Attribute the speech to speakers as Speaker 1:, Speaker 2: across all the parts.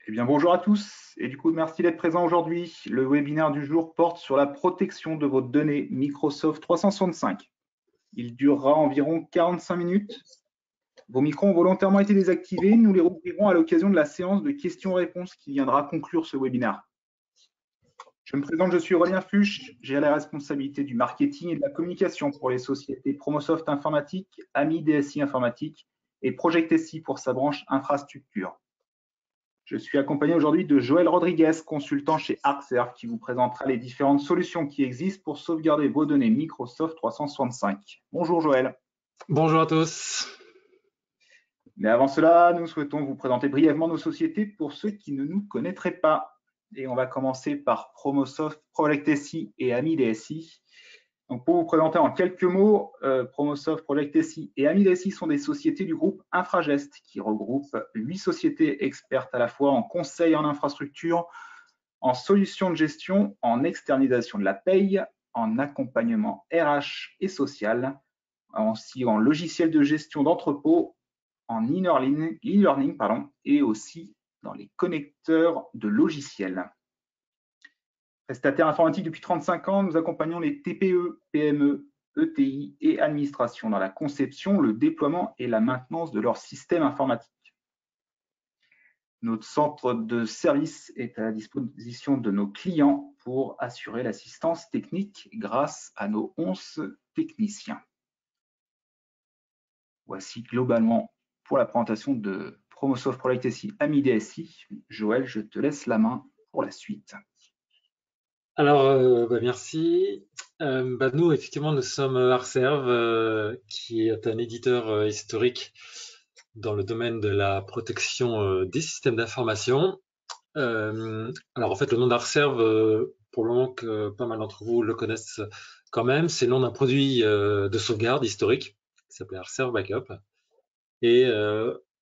Speaker 1: Eh bien, bonjour à tous et du coup, merci d'être présent aujourd'hui. Le webinaire du jour porte sur la protection de vos données Microsoft 365. Il durera environ 45 minutes. Vos micros ont volontairement été désactivés. Nous les rouvrirons à l'occasion de la séance de questions-réponses qui viendra conclure ce webinaire. Je me présente, je suis Aurélien Fuchs. J'ai la responsabilité du marketing et de la communication pour les sociétés Promosoft Informatique, AMI DSI Informatique et Project SI pour sa branche infrastructure. Je suis accompagné aujourd'hui de Joël Rodriguez, consultant chez Arcserve, qui vous présentera les différentes solutions qui existent pour sauvegarder vos données Microsoft 365. Bonjour Joël.
Speaker 2: Bonjour à tous.
Speaker 1: Mais avant cela, nous souhaitons vous présenter brièvement nos sociétés pour ceux qui ne nous connaîtraient pas. Et on va commencer par Promosoft, Project SI et Ami DSI. Donc pour vous présenter en quelques mots, Promosoft, Project SI et Ami DSI sont des sociétés du groupe Infragest qui regroupent 8 sociétés expertes à la fois en conseil en infrastructure, en solutions de gestion, en externalisation de la paye, en accompagnement RH et social, aussi en logiciel de gestion d'entrepôt, en e-learning, et aussi dans les connecteurs de logiciels. Prestataire informatique depuis 35 ans, nous accompagnons les TPE, PME, ETI et administration dans la conception, le déploiement et la maintenance de leurs systèmes informatiques. Notre centre de service est à la disposition de nos clients pour assurer l'assistance technique grâce à nos 11 techniciens. Voici globalement pour la présentation de Promosoft Project SI Ami DSI. Joël, je te laisse la main pour la suite.
Speaker 2: Alors, merci. Nous, effectivement, nous sommes Arcserve, qui est un éditeur historique dans le domaine de la protection des systèmes d'information. Alors, en fait, le nom d'Arcserve, pour le moment que pas mal d'entre vous le connaissent quand même, c'est le nom d'un produit de sauvegarde historique qui s'appelait Arcserve Backup. Et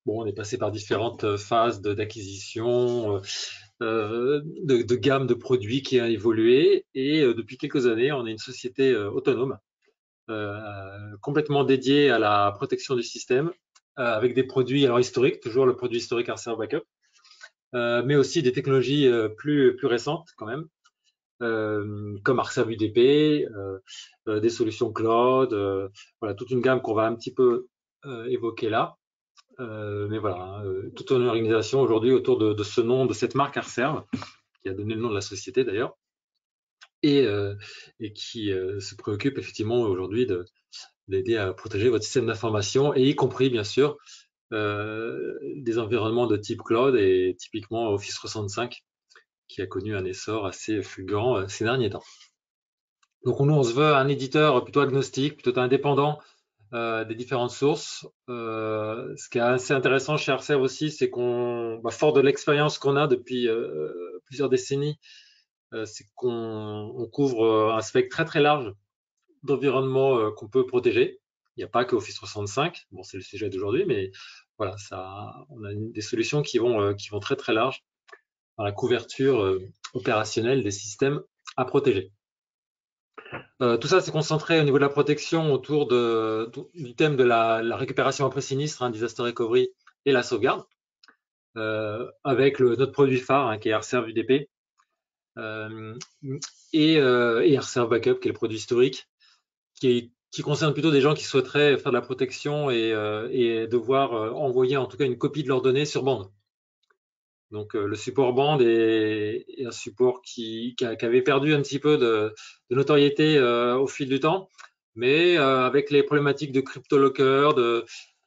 Speaker 2: on est passé par différentes phases d'acquisition, de gamme de produits qui a évolué. Et depuis quelques années, on est une société autonome, complètement dédiée à la protection du système, avec des produits alors historiques, toujours le produit historique Arcserve Backup, mais aussi des technologies plus récentes quand même, comme Arcserve UDP, des solutions cloud, voilà, toute une gamme qu'on va un petit peu évoquer là. Mais voilà, toute une organisation aujourd'hui autour de ce nom, de cette marque Arcserve, qui a donné le nom de la société d'ailleurs, et qui se préoccupe effectivement aujourd'hui d'aider à protéger votre système d'information, et y compris bien sûr des environnements de type cloud, et typiquement Office 365, qui a connu un essor assez fulgurant ces derniers temps. Donc nous, on se veut un éditeur plutôt agnostique, plutôt indépendant des différentes sources. Ce qui est assez intéressant chez Arcserve aussi, c'est qu'on, fort de l'expérience qu'on a depuis plusieurs décennies, c'est qu'on couvre un spectre très très large d'environnements qu'on peut protéger. Il n'y a pas que Office 365, bon c'est le sujet d'aujourd'hui, mais voilà, on a des solutions qui vont très très large dans la couverture opérationnelle des systèmes à protéger. Tout ça, c'est concentré au niveau de la protection autour du thème de la récupération après sinistre, disaster recovery, et la sauvegarde, avec notre produit phare, qui est Arcserve UDP, et Arcserve Backup, qui est le produit historique, qui concerne plutôt des gens qui souhaiteraient faire de la protection et devoir envoyer en tout cas une copie de leurs données sur bande. Donc le support bande est un support qui avait perdu un petit peu de notoriété au fil du temps, mais avec les problématiques de crypto-locker,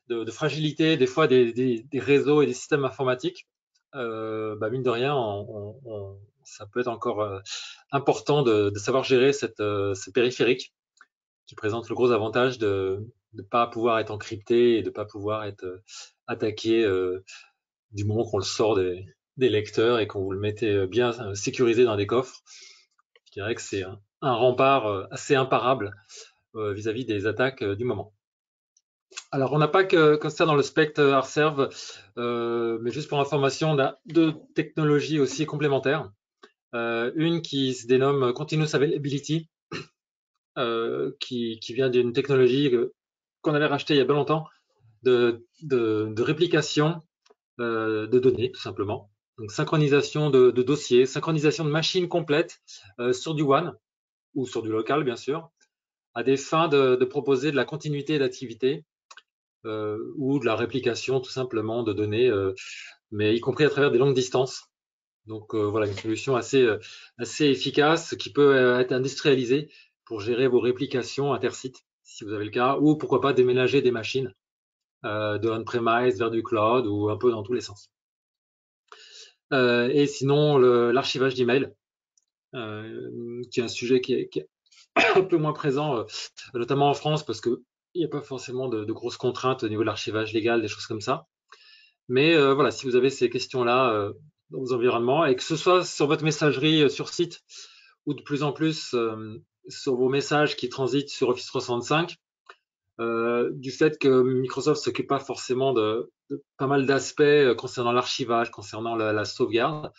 Speaker 2: de fragilité des fois des réseaux et des systèmes informatiques, mine de rien, ça peut être encore important de savoir gérer ce périphérique qui présente le gros avantage de ne pas pouvoir être encrypté et de ne pas pouvoir être attaqué du moment qu'on le sort des lecteurs et qu'on vous le mettez bien sécurisé dans des coffres. Je dirais que c'est un rempart assez imparable vis-à-vis des attaques du moment. Alors, on n'a pas que ça dans le spectre Arcserve, mais juste pour information, on a deux technologies aussi complémentaires. Une qui se dénomme Continuous Availability, qui vient d'une technologie qu'on avait rachetée il y a bien longtemps, de réplication de données, tout simplement. Donc, synchronisation de dossiers, synchronisation de machines complètes sur du WAN ou sur du local, bien sûr, à des fins de proposer de la continuité d'activité ou de la réplication, tout simplement, de données, mais y compris à travers des longues distances. Donc, voilà, une solution assez efficace qui peut être industrialisée pour gérer vos réplications intersites, si vous avez le cas, ou pourquoi pas déménager des machines de on-premise vers du cloud ou un peu dans tous les sens. Et sinon, l'archivage d'email, qui est un sujet qui est un peu moins présent, notamment en France, parce qu'il n'y a pas forcément de grosses contraintes au niveau de l'archivage légal, des choses comme ça. Mais voilà, si vous avez ces questions-là dans vos environnements, et que ce soit sur votre messagerie sur site ou de plus en plus sur vos messages qui transitent sur Office 365, du fait que Microsoft s'occupe pas forcément de pas mal d'aspects concernant l'archivage, concernant la sauvegarde,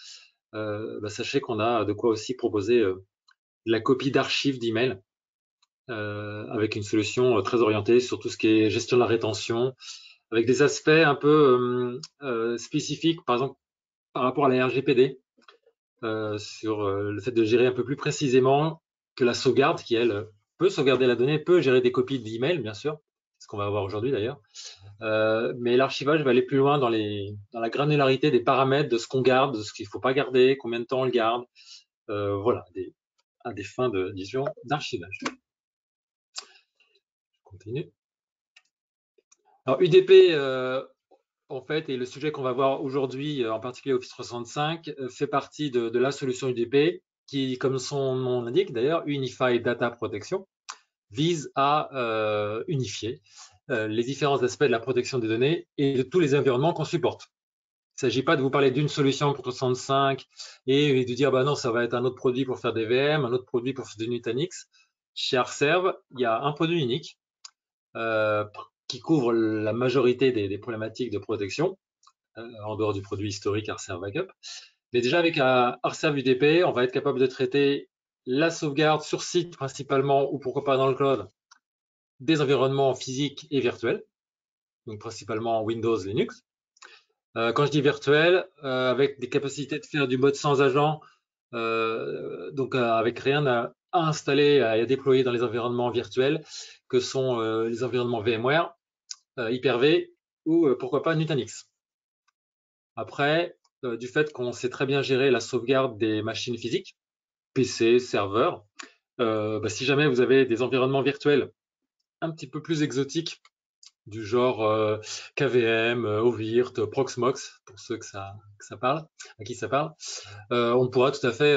Speaker 2: sachez qu'on a de quoi aussi proposer la copie d'archives d'email avec une solution très orientée sur tout ce qui est gestion de la rétention, avec des aspects un peu spécifiques, par exemple par rapport à la RGPD, sur le fait de gérer un peu plus précisément que la sauvegarde, qui elle peut sauvegarder la donnée, peut gérer des copies d'email, bien sûr, ce qu'on va voir aujourd'hui d'ailleurs. Mais l'archivage va aller plus loin dans la granularité des paramètres de ce qu'on garde, de ce qu'il ne faut pas garder, combien de temps on le garde, voilà, à des fins disons, d'archivage. Je continue. Alors UDP, en fait, et le sujet qu'on va voir aujourd'hui, en particulier Office 365, fait partie de la solution UDP qui, comme son nom l'indique d'ailleurs, Unified Data Protection, vise à unifier les différents aspects de la protection des données et de tous les environnements qu'on supporte. Il ne s'agit pas de vous parler d'une solution pour 365 et de dire bah non, ça va être un autre produit pour faire des VM, un autre produit pour faire du Nutanix. Chez Arserve, il y a un produit unique qui couvre la majorité des problématiques de protection, en dehors du produit historique Arserve Backup. Mais déjà avec Arserve UDP, on va être capable de traiter la sauvegarde sur site principalement ou pourquoi pas dans le cloud des environnements physiques et virtuels, donc principalement Windows, Linux. Quand je dis virtuel, avec des capacités de faire du mode sans agent, donc avec rien à installer et à déployer dans les environnements virtuels que sont les environnements VMware, Hyper-V ou pourquoi pas Nutanix. Après, du fait qu'on sait très bien gérer la sauvegarde des machines physiques, PC, serveur, si jamais vous avez des environnements virtuels un petit peu plus exotiques, du genre KVM, Ovirt, Proxmox, pour ceux que ça parle, à qui ça parle, on pourra tout à fait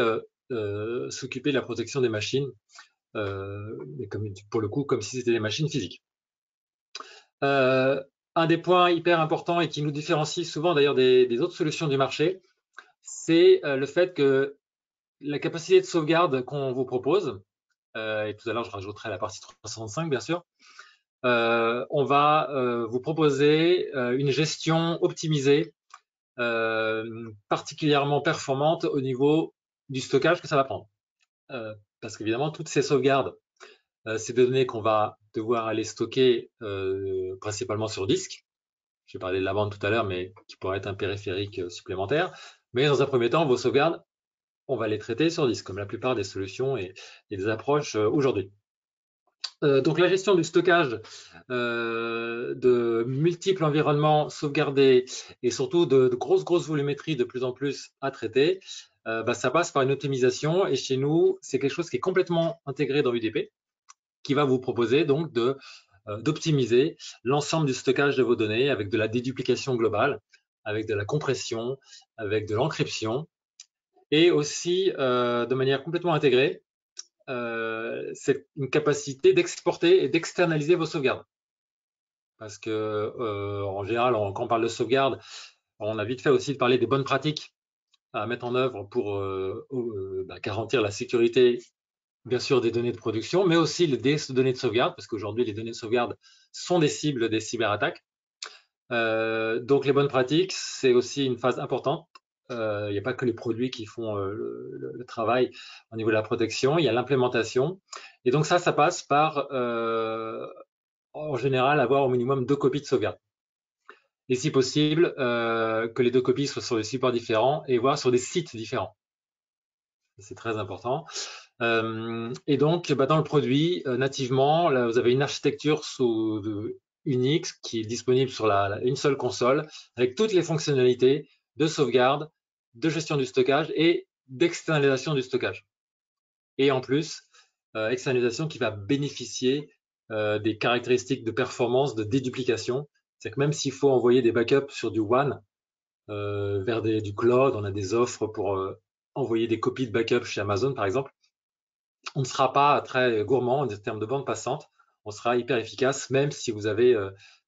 Speaker 2: s'occuper de la protection des machines, mais pour le coup, comme si c'était des machines physiques. Un des points hyper importants et qui nous différencie souvent d'ailleurs des autres solutions du marché, c'est le fait que la capacité de sauvegarde qu'on vous propose, et tout à l'heure je rajouterai la partie 365 bien sûr, on va vous proposer une gestion optimisée, particulièrement performante au niveau du stockage que ça va prendre. Parce qu'évidemment, toutes ces sauvegardes, c'est des données qu'on va devoir aller stocker principalement sur disque. J'ai parlé de la bande tout à l'heure, mais qui pourrait être un périphérique supplémentaire. Mais dans un premier temps, vos sauvegardes, on va les traiter sur disque, comme la plupart des solutions et des approches aujourd'hui. Donc la gestion du stockage de multiples environnements sauvegardés et surtout de grosses volumétries de plus en plus à traiter, ça passe par une optimisation et chez nous, c'est quelque chose qui est complètement intégré dans UDP qui va vous proposer donc d'optimiser l'ensemble du stockage de vos données avec de la déduplication globale, avec de la compression, avec de l'encryption et aussi de manière complètement intégrée, c'est une capacité d'exporter et d'externaliser vos sauvegardes. Parce que en général, quand on parle de sauvegarde, on a vite fait aussi de parler des bonnes pratiques à mettre en œuvre pour garantir la sécurité, bien sûr, des données de production, mais aussi des données de sauvegarde, parce qu'aujourd'hui, les données de sauvegarde sont des cibles des cyberattaques. Donc, les bonnes pratiques, c'est aussi une phase importante. Il n'y a pas que les produits qui font le travail au niveau de la protection, il y a l'implémentation. Et donc ça passe par, en général, avoir au minimum 2 copies de sauvegarde. et si possible, que les deux copies soient sur des supports différents et voire sur des sites différents. C'est très important. Et donc, dans le produit, nativement, là, vous avez une architecture sous Unix qui est disponible sur une seule console avec toutes les fonctionnalités de sauvegarde, de gestion du stockage et d'externalisation du stockage. Et en plus, externalisation qui va bénéficier des caractéristiques de performance, de déduplication. C'est que même s'il faut envoyer des backups sur du WAN vers du cloud, on a des offres pour envoyer des copies de backup chez Amazon, par exemple. On ne sera pas très gourmand en termes de bande passante. On sera hyper efficace, même si vous avez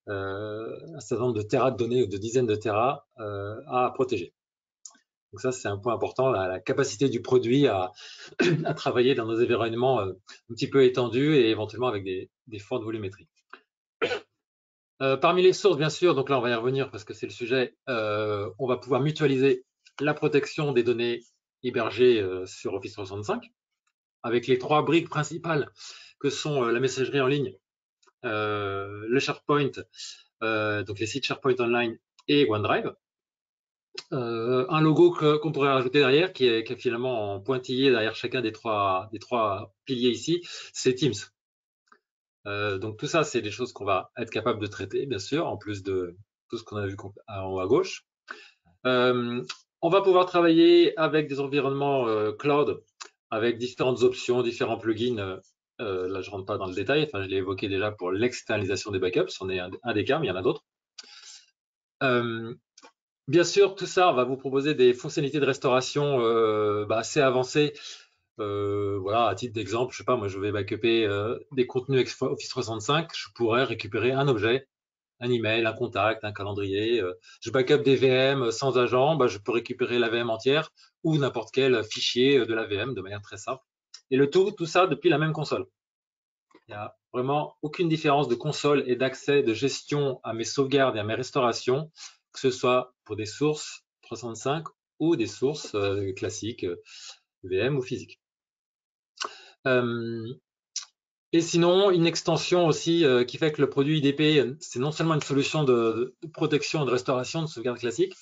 Speaker 2: un certain nombre de terras de données ou de dizaines de terras à protéger. Donc ça, c'est un point important, la capacité du produit à travailler dans nos environnements un petit peu étendus et éventuellement avec des fortes volumétries. Parmi les sources, bien sûr, donc là, on va y revenir parce que c'est le sujet, on va pouvoir mutualiser la protection des données hébergées sur Office 365 avec les 3 briques principales que sont la messagerie en ligne, le SharePoint, donc les sites SharePoint Online et OneDrive. Un logo qu'on pourrait rajouter derrière, qui est finalement en pointillé derrière chacun des trois piliers ici, c'est Teams. Donc tout ça, c'est des choses qu'on va être capable de traiter, bien sûr, en plus de tout ce qu'on a vu en haut à gauche. On va pouvoir travailler avec des environnements cloud, avec différentes options, différents plugins. Là, je rentre pas dans le détail. Enfin, je l'ai évoqué déjà pour l'externalisation des backups. C'en est un des cas, mais il y en a d'autres. Bien sûr, tout ça va vous proposer des fonctionnalités de restauration assez avancées. Voilà, à titre d'exemple, je sais pas, moi, je vais backuper des contenus Office 365. Je pourrais récupérer un objet, un email, un contact, un calendrier. Je backup des VM sans agent, je peux récupérer la VM entière ou n'importe quel fichier de la VM de manière très simple. Et tout ça depuis la même console. Il n'y a vraiment aucune différence de console et d'accès, de gestion à mes sauvegardes et à mes restaurations, que ce soit pour des sources 365 ou des sources classiques, VM ou physiques. Et sinon, une extension aussi qui fait que le produit IDP, c'est non seulement une solution de protection et de restauration de sauvegarde classique,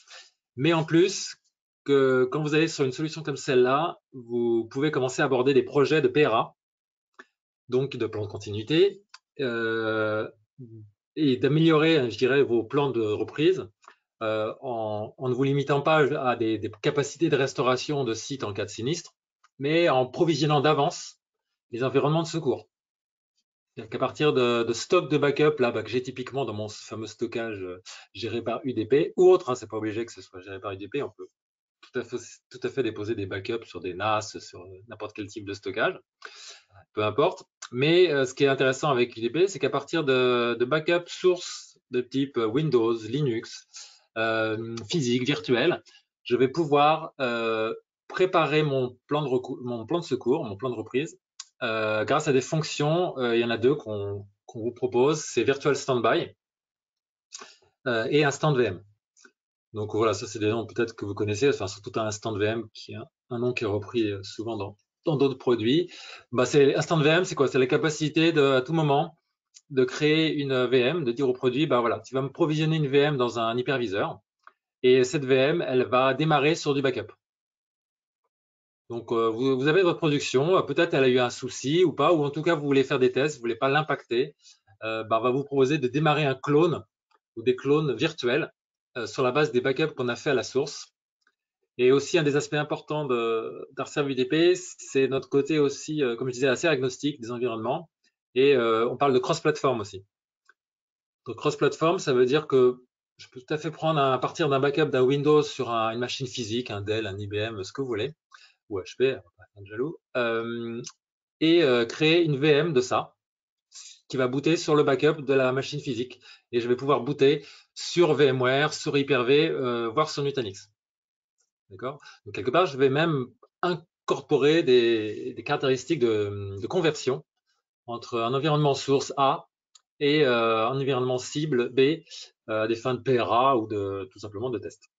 Speaker 2: mais en plus, que quand vous allez sur une solution comme celle-là, vous pouvez commencer à aborder des projets de PRA, donc de plan de continuité, et d'améliorer, je dirais, vos plans de reprise en ne vous limitant pas à des capacités de restauration de sites en cas de sinistre, mais en provisionnant d'avance les environnements de secours. C'est-à-dire qu'à partir de stock de backup là, que j'ai typiquement dans mon fameux stockage géré par UDP ou autre, c'est pas obligé que ce soit géré par UDP, on peut tout à fait déposer des backups sur des NAS, sur n'importe quel type de stockage, peu importe. Mais ce qui est intéressant avec UDP, c'est qu'à partir de backup source de type Windows, Linux, physique, virtuel, je vais pouvoir préparer mon plan de secours, mon plan de reprise, grâce à des fonctions. Il y en a deux qu'on vous propose, c'est Virtual Standby et Instant VM. Donc voilà, ça c'est des noms peut-être que vous connaissez, enfin surtout un Instant VM qui est un nom qui est repris souvent dans d'autres produits. Instant VM, c'est quoi? C'est la capacité à tout moment de créer une VM, de dire au produit, voilà, tu vas me provisionner une VM dans un hyperviseur et cette VM, elle va démarrer sur du backup. Donc vous avez votre production, peut-être elle a eu un souci ou pas, ou en tout cas vous voulez faire des tests, vous voulez pas l'impacter, on va vous proposer de démarrer un clone ou des clones virtuels sur la base des backups qu'on a fait à la source. Et aussi, un des aspects importants d'Arserv UDP, c'est notre côté aussi, comme je disais, assez agnostique des environnements. Et on parle de cross-platform aussi. Donc, cross-platform, ça veut dire que je peux tout à fait prendre à partir d'un backup d'un Windows sur une machine physique, un Dell, un IBM, ce que vous voulez, ou HP, pas de jaloux, et créer une VM de ça, qui va booter sur le backup de la machine physique. Et je vais pouvoir booter sur VMware, sur Hyper-V, voire sur Nutanix. D'accord? Donc, quelque part, je vais même incorporer des caractéristiques de conversion entre un environnement source A et un environnement cible B à des fins de PRA ou tout simplement de test.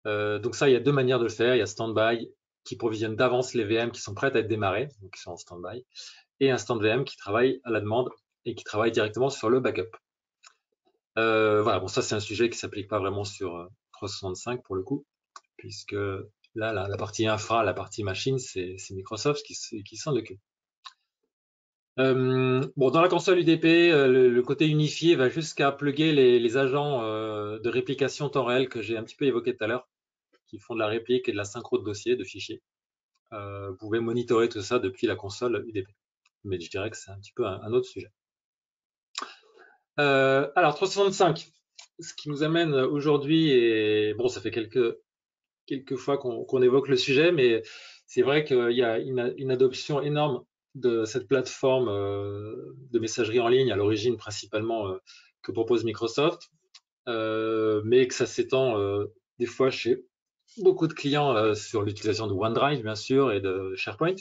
Speaker 2: Donc ça, il y a deux manières de le faire. Il y a Standby qui provisionne d'avance les VM qui sont prêtes à être démarrées, donc qui sont en Standby, et un Stand VM qui travaille à la demande et qui travaille directement sur le backup. Voilà, bon, ça c'est un sujet qui s'applique pas vraiment sur 365 pour le coup, puisque là, la partie infra, la partie machine, c'est Microsoft qui s'en occupe. Bon, dans la console UDP, le côté unifié va jusqu'à plugger les agents de réplication temps réel que j'ai un petit peu évoqué tout à l'heure, qui font de la réplique et de la synchro de dossiers, de fichiers. Vous pouvez monitorer tout ça depuis la console UDP. Mais je dirais que c'est un petit peu un autre sujet. Alors, 365, ce qui nous amène aujourd'hui, et bon, ça fait quelques fois qu'on évoque le sujet, mais c'est vrai qu'il y a une adoption énorme de cette plateforme de messagerie en ligne, à l'origine principalement que propose Microsoft, mais que ça s'étend des fois chez beaucoup de clients sur l'utilisation de OneDrive, bien sûr, et de SharePoint.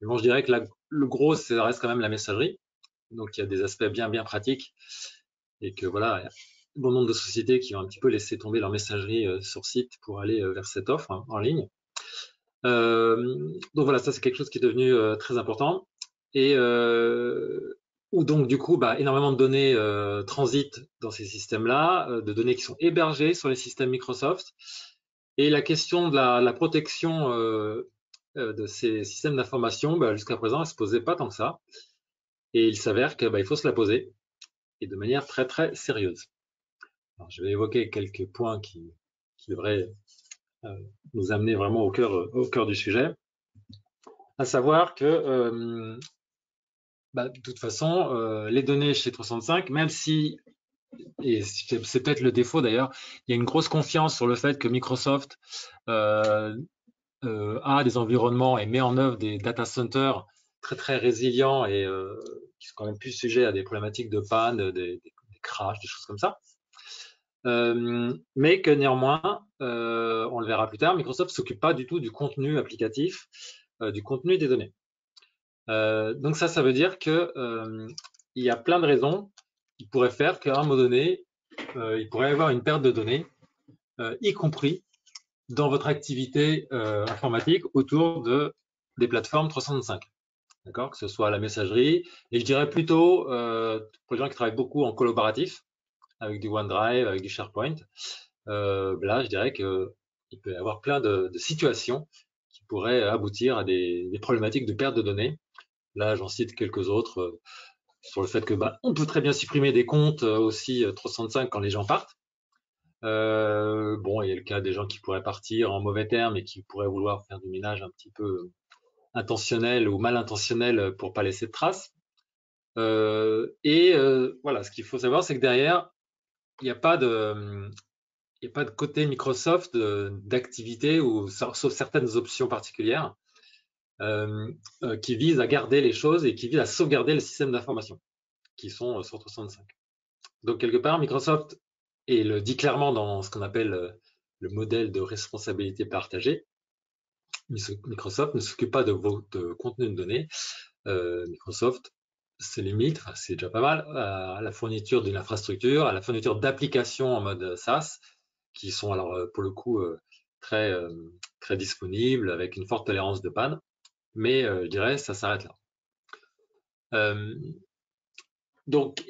Speaker 2: Mais bon, je dirais que le gros, ça reste quand même la messagerie. Donc, il y a des aspects bien pratiques et que voilà, il y a un bon nombre de sociétés qui ont un petit peu laissé tomber leur messagerie sur site pour aller vers cette offre en ligne. Donc voilà, ça c'est quelque chose qui est devenu très important et où donc du coup, énormément de données transitent dans ces systèmes-là, de données qui sont hébergées sur les systèmes Microsoft. Et la question de la protection de ces systèmes d'information, jusqu'à présent, elle se posait pas tant que ça. Et il s'avère qu'il faut se la poser et de manière très sérieuse. Alors, je vais évoquer quelques points qui devraient nous amener vraiment au cœur du sujet, à savoir que de toute façon, les données chez 365, même si, et c'est peut-être le défaut d'ailleurs, il y a une grosse confiance sur le fait que Microsoft a des environnements et met en œuvre des data centers très résilients et qui sont quand même plus sujets à des problématiques de panne, des crashs, des choses comme ça. Mais que néanmoins, on le verra plus tard, Microsoft s'occupe pas du tout du contenu applicatif, du contenu des données. Donc ça veut dire que il y a plein de raisons qui pourraient faire qu'à un moment donné, il pourrait y avoir une perte de données, y compris dans votre activité informatique autour des plateformes 365. D'accord, que ce soit la messagerie, et je dirais plutôt pour les gens qui travaillent beaucoup en collaboratif, avec du OneDrive, avec du SharePoint, là, je dirais qu'il peut y avoir plein de situations qui pourraient aboutir à des problématiques de perte de données. Là, j'en cite quelques autres sur le fait que on peut très bien supprimer des comptes aussi 365 quand les gens partent. Bon, il y a le cas des gens qui pourraient partir en mauvais termes et qui pourraient vouloir faire du ménage un petit peu intentionnel ou mal intentionnel pour pas laisser de traces. Voilà, ce qu'il faut savoir, c'est que derrière, il n'y a pas de côté Microsoft d'activité ou sauf certaines options particulières qui visent à garder les choses et qui visent à sauvegarder le système d'information qui sont sur 365. Donc quelque part, Microsoft, et le dit clairement dans ce qu'on appelle le modèle de responsabilité partagée, Microsoft ne s'occupe pas de votre contenu de données. Microsoft se limite, c'est déjà pas mal, à la fourniture d'une infrastructure, à la fourniture d'applications en mode SaaS, qui sont alors pour le coup très disponibles, avec une forte tolérance de panne. Mais je dirais ça s'arrête là. Donc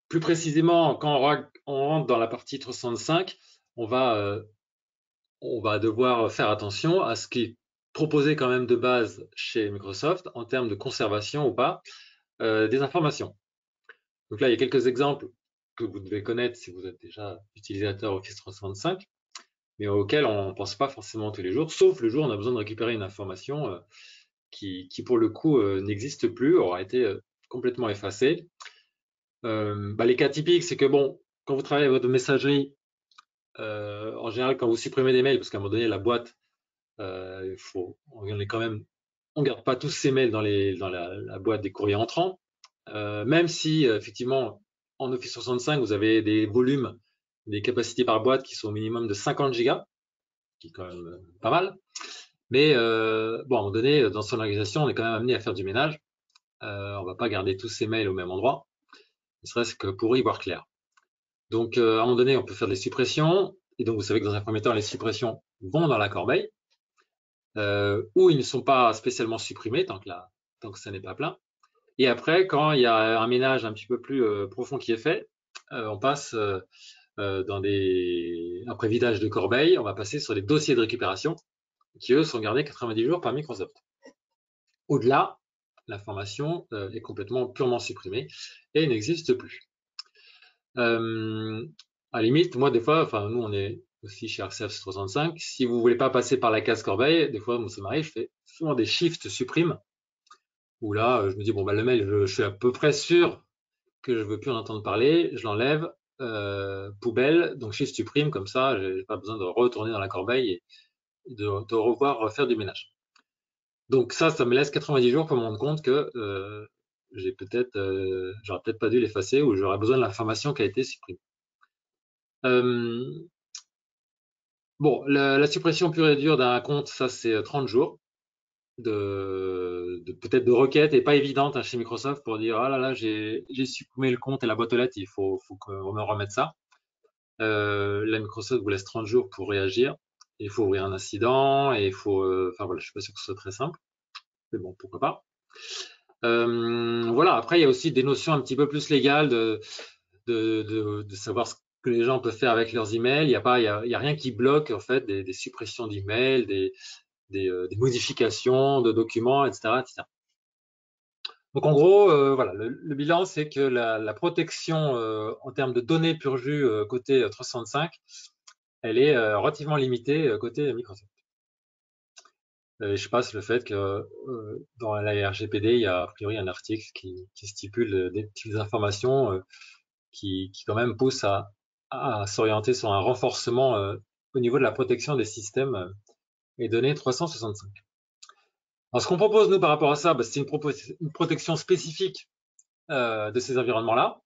Speaker 2: plus précisément, quand on rentre dans la partie 365, on va devoir faire attention à ce qui est proposé quand même de base chez Microsoft en termes de conservation ou pas des informations. Donc là, il y a quelques exemples que vous devez connaître si vous êtes déjà utilisateur Office 365, mais auxquels on ne pense pas forcément tous les jours, sauf le jour où on a besoin de récupérer une information qui pour le coup n'existe plus, aura été complètement effacée. Les cas typiques, c'est que bon, quand vous travaillez avec votre messagerie, en général, quand vous supprimez des mails, parce qu'à un moment donné, la boîte, on garde pas tous ces mails dans la boîte des courriers entrants, même si effectivement en Office 365 vous avez des volumes, des capacités par boîte qui sont au minimum de 50 gigas, qui est quand même pas mal. Mais à un moment donné, dans son organisation, on est quand même amené à faire du ménage. On va pas garder tous ces mails au même endroit, ne serait-ce que pour y voir clair. Donc à un moment donné, on peut faire des suppressions. Et donc vous savez que dans un premier temps, les suppressions vont dans la corbeille, où ils ne sont pas spécialement supprimés tant que ça n'est pas plein. Et après, quand il y a un ménage un petit peu plus profond qui est fait, on passe après vidage de corbeille, on va passer sur les dossiers de récupération qui, eux, sont gardés 90 jours par Microsoft. Au-delà, l'information est complètement purement supprimée et n'existe plus. À la limite, moi, des fois, enfin, nous, on est aussi chez RCF 365. Si vous voulez pas passer par la case corbeille, des fois, moi, ça m'arrive, je fais souvent des shift supprime, où là, je me dis, bon, bah, le mail, je suis à peu près sûr que je veux plus en entendre parler, je l'enlève, poubelle, donc shift supprime, comme ça, j'ai pas besoin de retourner dans la corbeille et de revoir refaire du ménage. Donc ça me laisse 90 jours pour me rendre compte que j'aurais peut-être pas dû l'effacer ou j'aurais besoin de l'information qui a été supprimée. Bon, la suppression pure et dure d'un compte, ça c'est 30 jours peut-être de requête et pas évidente hein, chez Microsoft pour dire ah là là j'ai supprimé le compte et la boîte aux lettres, il faut qu'on me remette ça. Là Microsoft vous laisse 30 jours pour réagir. Il faut ouvrir un incident et il faut enfin voilà, je suis pas sûr que ce soit très simple, mais bon pourquoi pas. Voilà, après il y a aussi des notions un petit peu plus légales de savoir ce que les gens peuvent faire avec leurs emails. Il y a rien qui bloque en fait des suppressions d'emails, des modifications de documents, etc., etc. Donc en gros, voilà, le bilan c'est que la protection en termes de données pur jus côté 365, elle est relativement limitée côté Microsoft. Je passe le fait que dans la RGPD, il y a a priori un article qui stipule des petites informations qui quand même poussent à s'orienter sur un renforcement au niveau de la protection des systèmes et données 365. Alors, ce qu'on propose, nous, par rapport à ça, c'est une protection spécifique de ces environnements-là,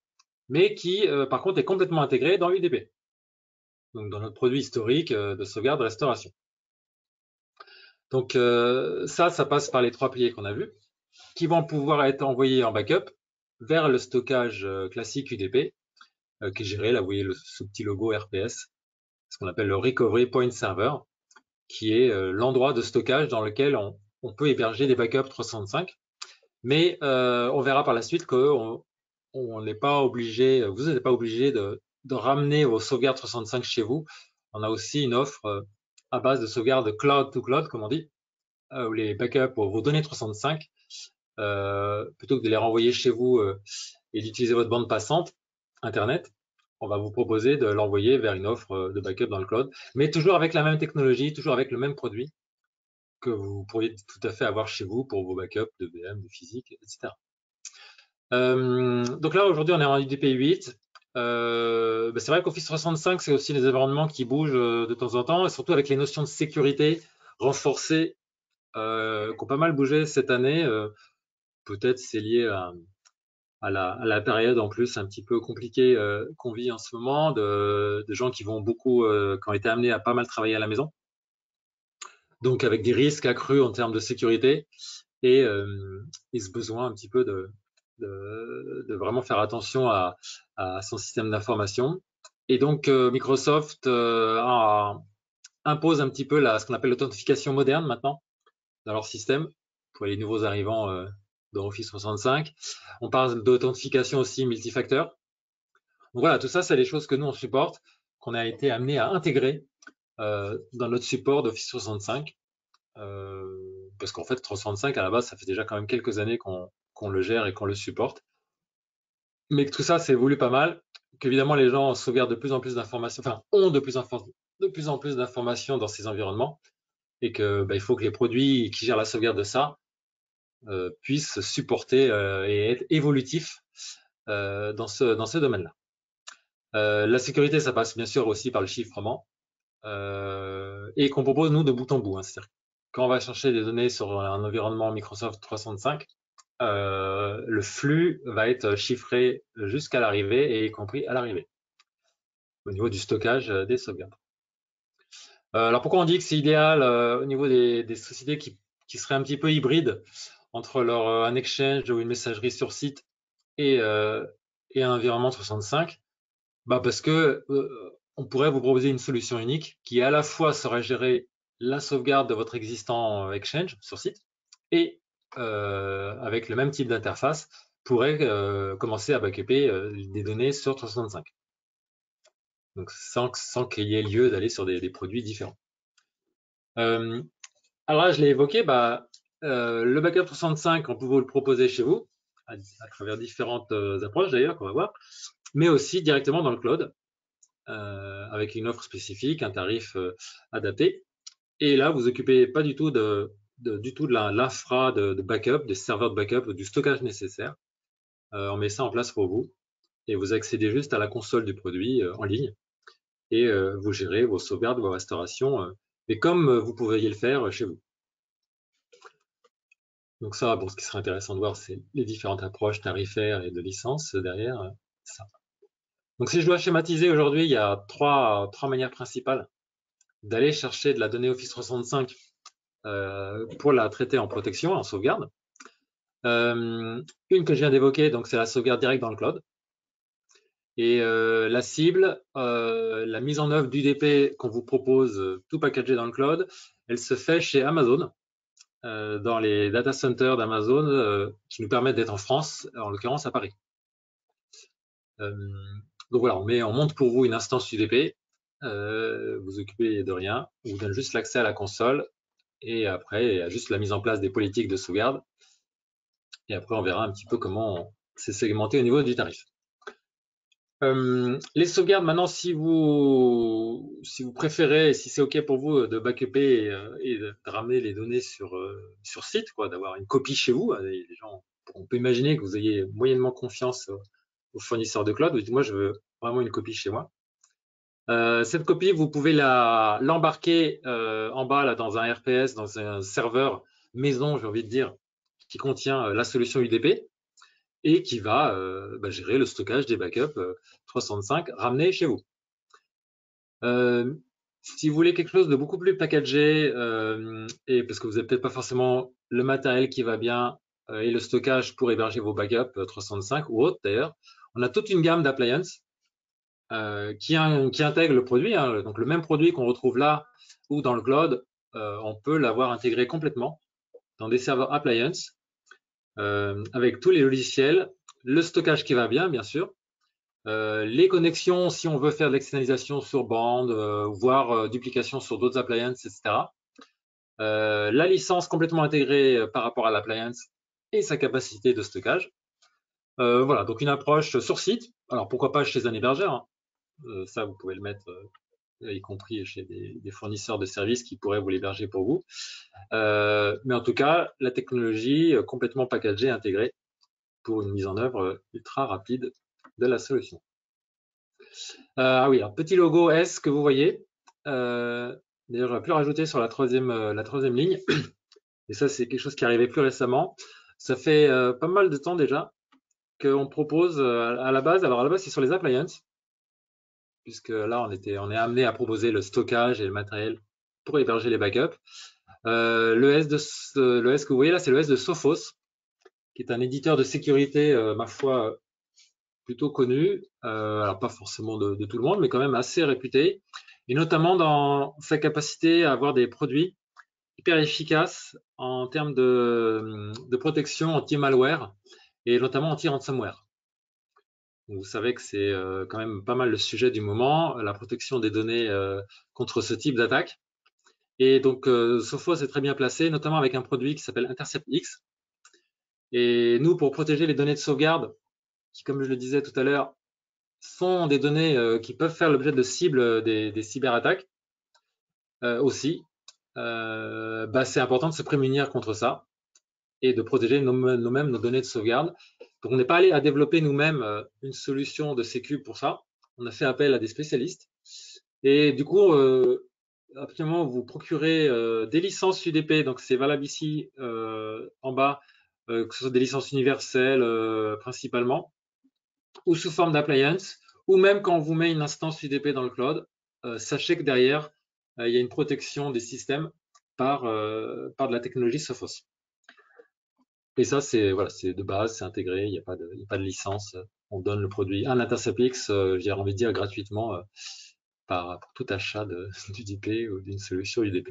Speaker 2: mais qui, par contre, est complètement intégrée dans UDP, donc dans notre produit historique de sauvegarde et restauration. Donc, ça passe par les 3 piliers qu'on a vus, qui vont pouvoir être envoyés en backup vers le stockage classique UDP, qui est géré, là, vous voyez ce petit logo RPS, ce qu'on appelle le Recovery Point Server, qui est l'endroit de stockage dans lequel on peut héberger des backups 365. Mais on verra par la suite qu'on n'est pas obligé, vous n'êtes pas obligé de ramener vos sauvegardes 365 chez vous. On a aussi une offre à base de sauvegarde cloud to cloud, comme on dit, où les backups pour vos données 365, plutôt que de les renvoyer chez vous et d'utiliser votre bande passante Internet, on va vous proposer de l'envoyer vers une offre de backup dans le cloud, mais toujours avec la même technologie, toujours avec le même produit que vous pourriez tout à fait avoir chez vous pour vos backups de VM, de physique, etc. Donc là, aujourd'hui, on est en UDP 8. C'est vrai qu'Office 365, c'est aussi des environnements qui bougent de temps en temps, et surtout avec les notions de sécurité renforcées qui ont pas mal bougé cette année. Peut-être c'est lié à la période en plus un petit peu compliquée qu'on vit en ce moment, de gens qui vont beaucoup, qui ont été amenés à pas mal travailler à la maison. Donc avec des risques accrus en termes de sécurité et ce besoin un petit peu de vraiment faire attention à son système d'information. Et donc Microsoft impose un petit peu ce qu'on appelle l'authentification moderne maintenant dans leur système pour les nouveaux arrivants dans Office 365. On parle d'authentification aussi multifacteur. Donc voilà, tout ça, c'est les choses que nous on supporte, qu'on a été amené à intégrer dans notre support d'Office 365. Parce qu'en fait, 365 à la base, ça fait déjà quand même quelques années qu'on le gère et qu'on le supporte. Mais que tout ça, c'est évolue pas mal, qu'évidemment les gens sauvegardent de plus en plus d'informations, enfin ont de plus en plus d'informations dans ces environnements, et que il faut que les produits qui gèrent la sauvegarde de ça puissent supporter et être évolutifs dans ce domaine-là. La sécurité, ça passe bien sûr aussi par le chiffrement, et qu'on propose nous de bout en bout. C'est-à-dire quand on va chercher des données sur un environnement Microsoft 365, le flux va être chiffré jusqu'à l'arrivée et y compris à l'arrivée, au niveau du stockage des sauvegardes. Alors pourquoi on dit que c'est idéal au niveau des sociétés qui seraient un petit peu hybrides entre un exchange ou une messagerie sur site et un environnement 365? Parce que on pourrait vous proposer une solution unique qui à la fois saurait gérer la sauvegarde de votre existant Exchange sur site et avec le même type d'interface pourrait commencer à backuper des données sur 365. donc sans qu'il y ait lieu d'aller sur des produits différents. Alors là, je l'ai évoqué, le backup 65, on peut vous le proposer chez vous, à travers différentes approches d'ailleurs qu'on va voir, mais aussi directement dans le cloud, avec une offre spécifique, un tarif adapté. Et là, vous vous occupez pas du tout de l'infra de backup, des serveurs de backup ou du stockage nécessaire. On met ça en place pour vous et vous accédez juste à la console du produit en ligne et vous gérez vos sauvegardes, vos restaurations, et comme vous pourriez le faire chez vous. Donc ça, bon, ce qui serait intéressant de voir, c'est les différentes approches tarifaires et de licence derrière ça. Donc si je dois schématiser aujourd'hui, il y a trois manières principales d'aller chercher de la donnée Office 365 pour la traiter en protection, en sauvegarde. Une que je viens d'évoquer, donc c'est la sauvegarde directe dans le cloud. Et la cible, la mise en œuvre d'UDP qu'on vous propose, tout packagé dans le cloud, elle se fait chez Amazon, dans les data centers d'Amazon qui nous permettent d'être en France, en l'occurrence à Paris. Donc voilà, on monte pour vous une instance UDP, vous occupez de rien, on vous donne juste l'accès à la console et après, il y a juste la mise en place des politiques de sauvegarde. Et après, on verra un petit peu comment c'est segmenté au niveau du tarif. Les sauvegardes, maintenant, si vous préférez, si c'est OK pour vous de backuper et de ramener les données sur site, quoi, d'avoir une copie chez vous, les gens, on peut imaginer que vous ayez moyennement confiance aux fournisseurs de cloud. Vous dites, moi, je veux vraiment une copie chez moi. Cette copie, vous pouvez l'embarquer en bas là, dans un RPS, dans un serveur maison, j'ai envie de dire, qui contient la solution UDP et qui va gérer le stockage des backups 365 ramenés chez vous. Si vous voulez quelque chose de beaucoup plus packagé, et parce que vous n'avez peut-être pas forcément le matériel qui va bien et le stockage pour héberger vos backups 365 ou autres d'ailleurs, on a toute une gamme d'appliances qui intègre le produit, hein, donc le même produit qu'on retrouve là ou dans le cloud, on peut l'avoir intégré complètement dans des serveurs appliances avec tous les logiciels, le stockage qui va bien sûr, les connexions si on veut faire de l'externalisation sur bande, voire duplication sur d'autres appliances, etc. La licence complètement intégrée par rapport à l'appliance et sa capacité de stockage. Voilà, donc une approche sur site. Alors pourquoi pas chez un hébergeur, hein. Ça, vous pouvez le mettre, y compris chez des fournisseurs de services qui pourraient vous l'héberger pour vous. Mais en tout cas, la technologie complètement packagée, intégrée pour une mise en œuvre ultra rapide de la solution. Ah oui, alors petit logo S que vous voyez. D'ailleurs, j'aurais pu le rajouter sur la troisième ligne. Et ça, c'est quelque chose qui est arrivé plus récemment. Ça fait pas mal de temps déjà qu'on propose à la base. Alors à la base, c'est sur les appliances, puisque là, on est amené à proposer le stockage et le matériel pour héberger les backups. Le S que vous voyez là, c'est le S de Sophos, qui est un éditeur de sécurité, ma foi, plutôt connu, alors pas forcément de tout le monde, mais quand même assez réputé, et notamment dans sa capacité à avoir des produits hyper efficaces en termes de protection anti-malware et notamment anti-ransomware. Vous savez que c'est quand même pas mal le sujet du moment, la protection des données contre ce type d'attaque. Et donc, Sophos est très bien placé, notamment avec un produit qui s'appelle InterceptX. Et nous, pour protéger les données de sauvegarde, qui, comme je le disais tout à l'heure, sont des données qui peuvent faire l'objet de cibles des cyberattaques aussi, c'est important de se prémunir contre ça et de protéger nous-mêmes nos données de sauvegarde. Donc, on n'est pas allé à développer nous-mêmes une solution de sécu pour ça. On a fait appel à des spécialistes. Et du coup, absolument, vous procurez des licences UDP, donc c'est valable ici en bas, que ce soit des licences universelles principalement, ou sous forme d'appliance, ou même quand on vous met une instance UDP dans le cloud, sachez que derrière, il y a une protection des systèmes par de la technologie Sophos. Et ça, c'est voilà, c'est de base, c'est intégré, il n'y a pas de licence. On donne le produit à l'InterceptX, j'ai envie de dire gratuitement, pour tout achat d'UDP ou d'une solution UDP.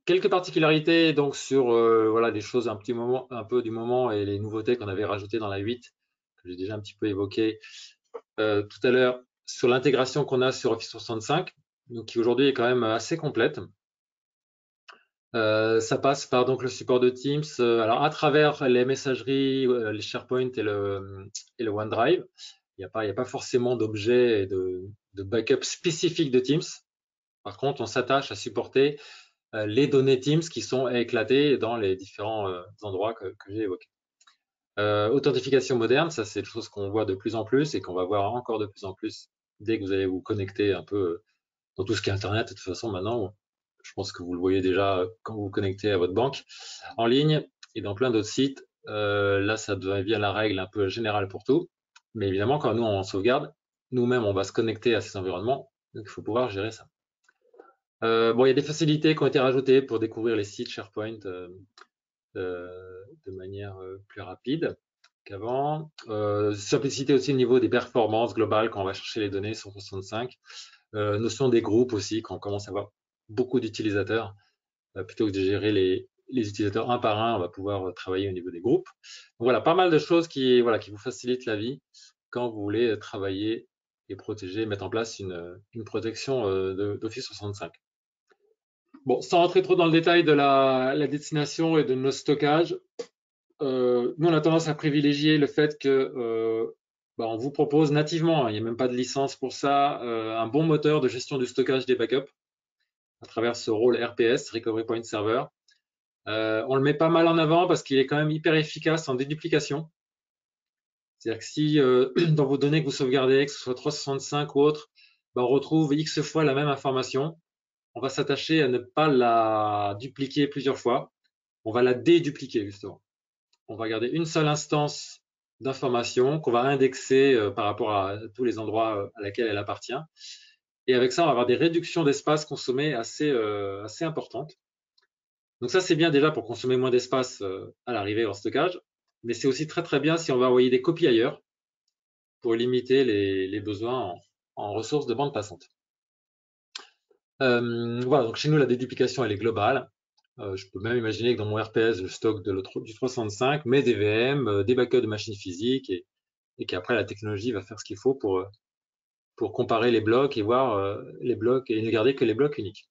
Speaker 2: Quelques particularités donc sur voilà, des choses un peu du moment et les nouveautés qu'on avait rajoutées dans la 8, que j'ai déjà un petit peu évoqué tout à l'heure. sur l'intégration qu'on a sur Office 365, donc qui aujourd'hui est quand même assez complète. Ça passe par donc le support de Teams, alors à travers les messageries, les SharePoint et le OneDrive. Il n'y a pas forcément d'objets et de backup spécifiques de Teams. Par contre, on s'attache à supporter les données Teams qui sont éclatées dans les différents endroits que j'ai évoqués. Authentification moderne, ça c'est une chose qu'on voit de plus en plus et qu'on va voir encore de plus en plus dès que vous allez vous connecter un peu dans tout ce qui est Internet. De toute façon, maintenant, je pense que vous le voyez déjà quand vous vous connectez à votre banque en ligne et dans plein d'autres sites. Là, ça devient la règle un peu générale pour tout. Mais évidemment, quand nous, on sauvegarde, nous-mêmes, on va se connecter à ces environnements. Donc, il faut pouvoir gérer ça. Bon, il y a des facilités qui ont été rajoutées pour découvrir les sites SharePoint de manière plus rapide qu'avant. Simplicité aussi au niveau des performances globales quand on va chercher les données sur 65. Notion des groupes aussi, quand on commence à avoir beaucoup d'utilisateurs. Plutôt que de gérer les utilisateurs un par un, on va pouvoir travailler au niveau des groupes. Donc voilà, pas mal de choses qui vous facilitent la vie quand vous voulez travailler et protéger, mettre en place une protection d'Office 65. Bon, sans rentrer trop dans le détail de la destination et de nos stockages, nous on a tendance à privilégier le fait que on vous propose nativement, il n'y a même pas de licence pour ça, un bon moteur de gestion du stockage des backups à travers ce rôle RPS, Recovery Point Server. On le met pas mal en avant parce qu'il est quand même hyper efficace en déduplication. C'est-à-dire que si dans vos données que vous sauvegardez, que ce soit 365 ou autre, on retrouve X fois la même information, on va s'attacher à ne pas la dupliquer plusieurs fois. On va la dédupliquer, justement. On va garder une seule instance d'information qu'on va indexer par rapport à tous les endroits à laquelle elle appartient. Et avec ça, on va avoir des réductions d'espace consommé assez importantes. Donc ça, c'est bien déjà pour consommer moins d'espace à l'arrivée en stockage. Mais c'est aussi très très bien si on va envoyer des copies ailleurs pour limiter les besoins en ressources de bande passante. Voilà, donc chez nous, la déduplication, elle est globale. Je peux même imaginer que dans mon RPS, je stocke du 365, mais des VM, des backups de machines physiques, et qu'après, la technologie va faire ce qu'il faut pour comparer les blocs et voir les blocs et ne garder que les blocs uniques.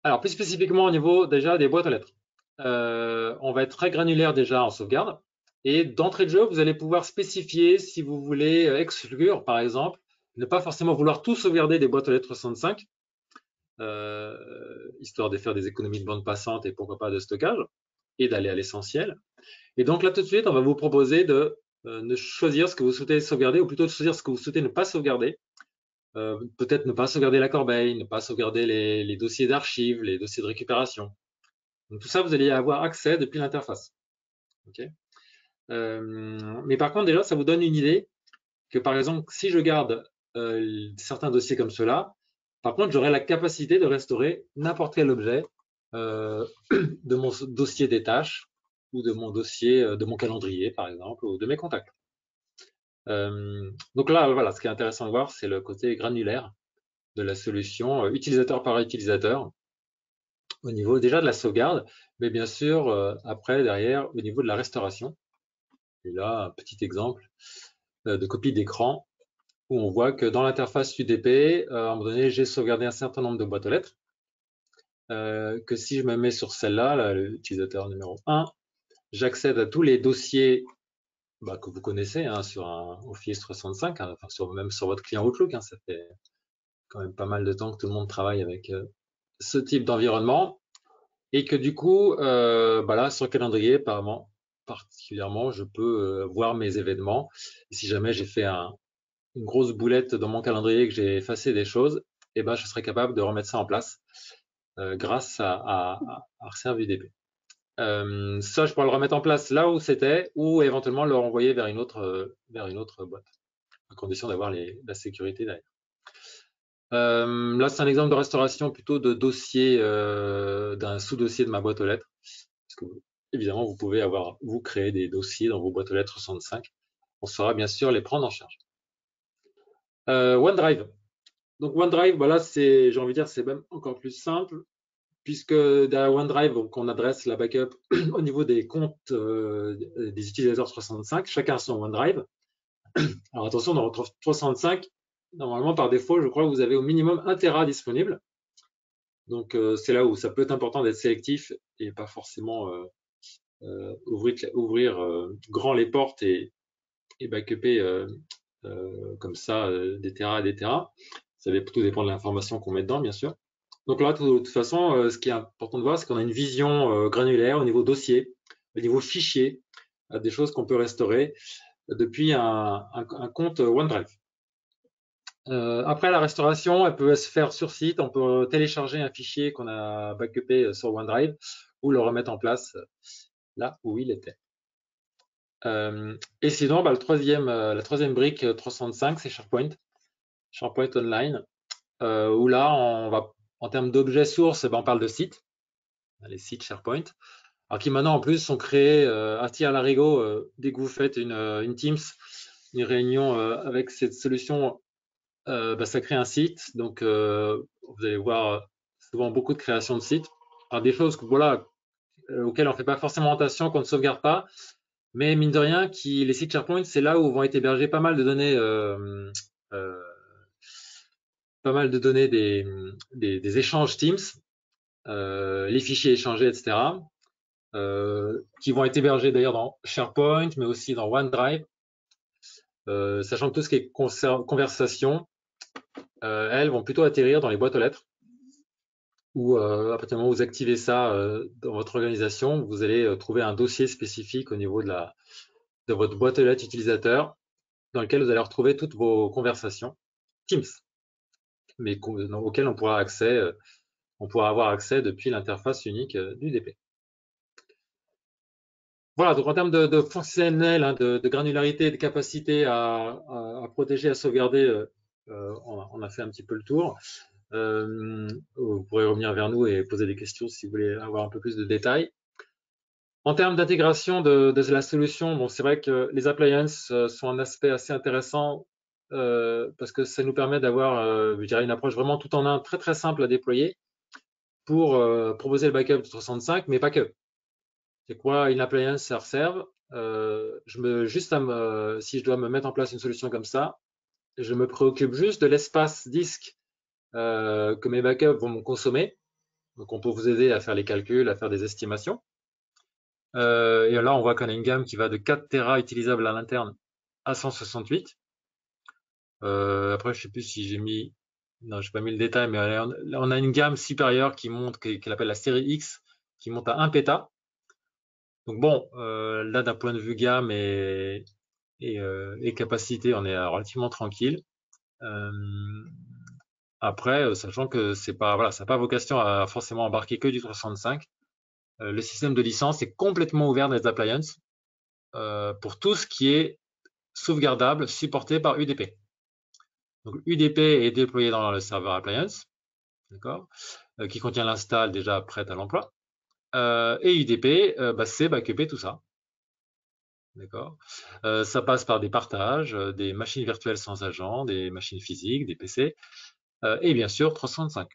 Speaker 2: Alors, plus spécifiquement au niveau déjà des boîtes aux lettres. On va être très granulaire déjà en sauvegarde. Et d'entrée de jeu, vous allez pouvoir spécifier si vous voulez exclure, par exemple, ne pas forcément vouloir tout sauvegarder des boîtes aux lettres 65, histoire de faire des économies de bande passante et pourquoi pas de stockage, et d'aller à l'essentiel. Et donc là, tout de suite, on va vous proposer de choisir ce que vous souhaitez sauvegarder, ou plutôt de choisir ce que vous souhaitez ne pas sauvegarder. Peut-être ne pas sauvegarder la corbeille, ne pas sauvegarder les dossiers d'archives, les dossiers de récupération. Donc tout ça, vous allez y avoir accès depuis l'interface. Okay. Mais par contre, déjà, ça vous donne une idée que, par exemple, si je garde certains dossiers comme cela, par contre, j'aurai la capacité de restaurer n'importe quel objet de mon dossier des tâches ou de mon dossier, de mon calendrier, par exemple, ou de mes contacts. Donc là, voilà, ce qui est intéressant de voir, c'est le côté granulaire de la solution, utilisateur par utilisateur, au niveau déjà de la sauvegarde, mais bien sûr, après, derrière, au niveau de la restauration. Et là, un petit exemple de copie d'écran où on voit que dans l'interface UDP, à un moment donné, j'ai sauvegardé un certain nombre de boîtes aux lettres, que si je me mets sur celle-là, l'utilisateur numéro 1, j'accède à tous les dossiers que vous connaissez sur un Office 365, même sur votre client Outlook. Ça fait quand même pas mal de temps que tout le monde travaille avec ce type d'environnement. Et que du coup, là, sur le calendrier, particulièrement, je peux voir mes événements. Et si jamais j'ai fait une grosse boulette dans mon calendrier, que j'ai effacé des choses, je serai capable de remettre ça en place grâce à Reserve UDP. Ça, je pourrais le remettre en place là où c'était, ou éventuellement le renvoyer vers une autre boîte, à condition d'avoir la sécurité derrière. Là, c'est un exemple de restauration plutôt de dossier, d'un sous-dossier de ma boîte aux lettres. Parce que, évidemment, vous pouvez vous créer des dossiers dans vos boîtes aux lettres 65. On saura bien sûr les prendre en charge. OneDrive. Donc OneDrive, voilà, j'ai envie de dire, c'est même encore plus simple, puisque derrière OneDrive, on adresse la backup au niveau des comptes des utilisateurs 365, chacun son OneDrive. Alors attention, dans votre 365, normalement par défaut, je crois que vous avez au minimum 1 Tera disponible. Donc c'est là où ça peut être important d'être sélectif et pas forcément ouvrir grand les portes et backuper comme ça des Tera et des Tera. Ça va tout dépendre de l'information qu'on met dedans, bien sûr. Donc là, de toute façon, ce qui est important de voir, c'est qu'on a une vision granulaire au niveau dossier, au niveau fichier, des choses qu'on peut restaurer depuis un compte OneDrive. Après, la restauration, elle peut se faire sur site. On peut télécharger un fichier qu'on a backupé sur OneDrive ou le remettre en place là où il était. Et sinon, la troisième brique 365, c'est SharePoint. SharePoint Online, où là, on va, en termes d'objets sources, on parle de sites, les sites SharePoint. Alors qui maintenant, en plus, sont créés à tir larigot. Dès que vous faites une Teams, une réunion avec cette solution, ça crée un site. Donc, vous allez voir souvent beaucoup de création de sites. Alors, des choses voilà, auxquelles on ne fait pas forcément attention, qu'on ne sauvegarde pas. Mais mine de rien, les sites SharePoint, c'est là où vont être hébergés pas mal de données, des échanges Teams, les fichiers échangés, etc., qui vont être hébergés d'ailleurs dans SharePoint, mais aussi dans OneDrive, sachant que tout ce qui est conversation, elles vont plutôt atterrir dans les boîtes aux lettres, où à partir du moment où vous activez ça dans votre organisation, vous allez trouver un dossier spécifique au niveau de votre boîte aux lettres utilisateur, dans lequel vous allez retrouver toutes vos conversations Teams, mais auxquelles on pourra avoir accès depuis l'interface unique du DP. Voilà, donc en termes de fonctionnel, de granularité, de capacité à protéger, à sauvegarder, on a fait un petit peu le tour. Vous pourrez revenir vers nous et poser des questions si vous voulez avoir un peu plus de détails. En termes d'intégration de la solution, bon, c'est vrai que les appliances sont un aspect assez intéressant parce que ça nous permet d'avoir, je dirais, une approche vraiment tout en un, très très simple à déployer pour proposer le backup de 365, mais pas que. C'est quoi une appliance AirServe? Si je dois me mettre en place une solution comme ça, je me préoccupe juste de l'espace disque que mes backups vont me consommer. Donc, on peut vous aider à faire les calculs, à faire des estimations. Et là, on voit qu'on a une gamme qui va de 4 Tera utilisables à l'interne à 168. Après, je sais plus si j'ai mis, non, j'ai pas mis le détail, mais on a une gamme supérieure qu'elle appelle la série X, qui monte à 1 péta. Donc bon, là, d'un point de vue gamme et capacité, on est relativement tranquille. Après, sachant que c'est pas, voilà, ça n'a pas vocation à forcément embarquer que du 365. Le système de licence est complètement ouvert dans les appliances pour tout ce qui est sauvegardable supporté par UDP. Donc UDP est déployé dans le serveur appliance, d'accord, qui contient l'install déjà prête à l'emploi. Et UDP, c'est backuper tout ça. D'accord. Ça passe par des partages, des machines virtuelles sans agent, des machines physiques, des PC, et bien sûr 365.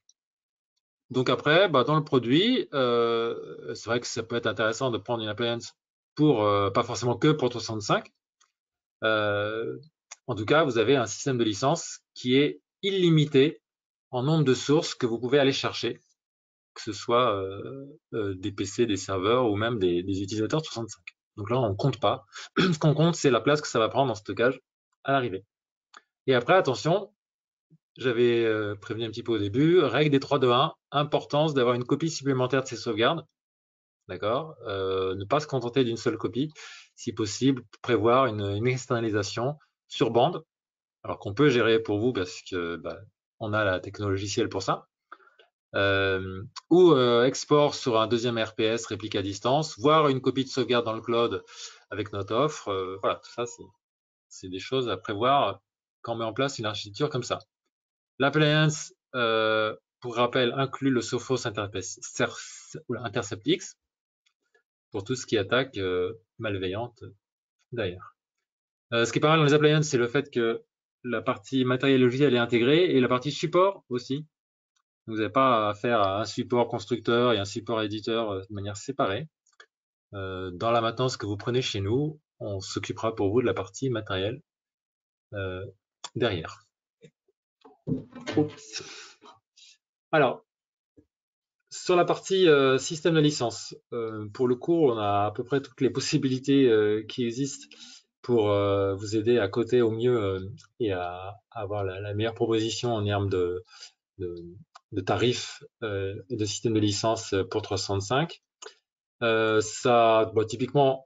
Speaker 2: Donc après, dans le produit, c'est vrai que ça peut être intéressant de prendre une appliance pour, pas forcément que pour 365. En tout cas, vous avez un système de licence qui est illimité en nombre de sources que vous pouvez aller chercher, que ce soit des PC, des serveurs ou même des utilisateurs 365. Donc là, on ne compte pas. Ce qu'on compte, c'est la place que ça va prendre en stockage à l'arrivée. Et après, attention, j'avais prévenu un petit peu au début, règle des 3-2-1, importance d'avoir une copie supplémentaire de ces sauvegardes. D'accord. Ne pas se contenter d'une seule copie. Si possible, prévoir une externalisation sur bande, alors qu'on peut gérer pour vous parce que on a la technologie logicielle pour ça. Ou export sur un deuxième RPS, réplique à distance, voire une copie de sauvegarde dans le cloud avec notre offre. Voilà, tout ça, c'est des choses à prévoir quand on met en place une architecture comme ça. L'appliance, pour rappel, inclut le Sophos InterceptX pour tout ce qui est attaque malveillante d'ailleurs. Ce qui est pas mal dans les appliances, c'est le fait que la partie matériel logiciel est intégrée et la partie support aussi. Vous n'avez pas à faire un support constructeur et un support éditeur de manière séparée. Dans la maintenance que vous prenez chez nous, on s'occupera pour vous de la partie matériel derrière. Oups. Alors, sur la partie système de licence, pour le cours, on a à peu près toutes les possibilités qui existent pour vous aider à coder au mieux et à avoir la meilleure proposition en termes de tarifs et de système de licence pour 365. Typiquement,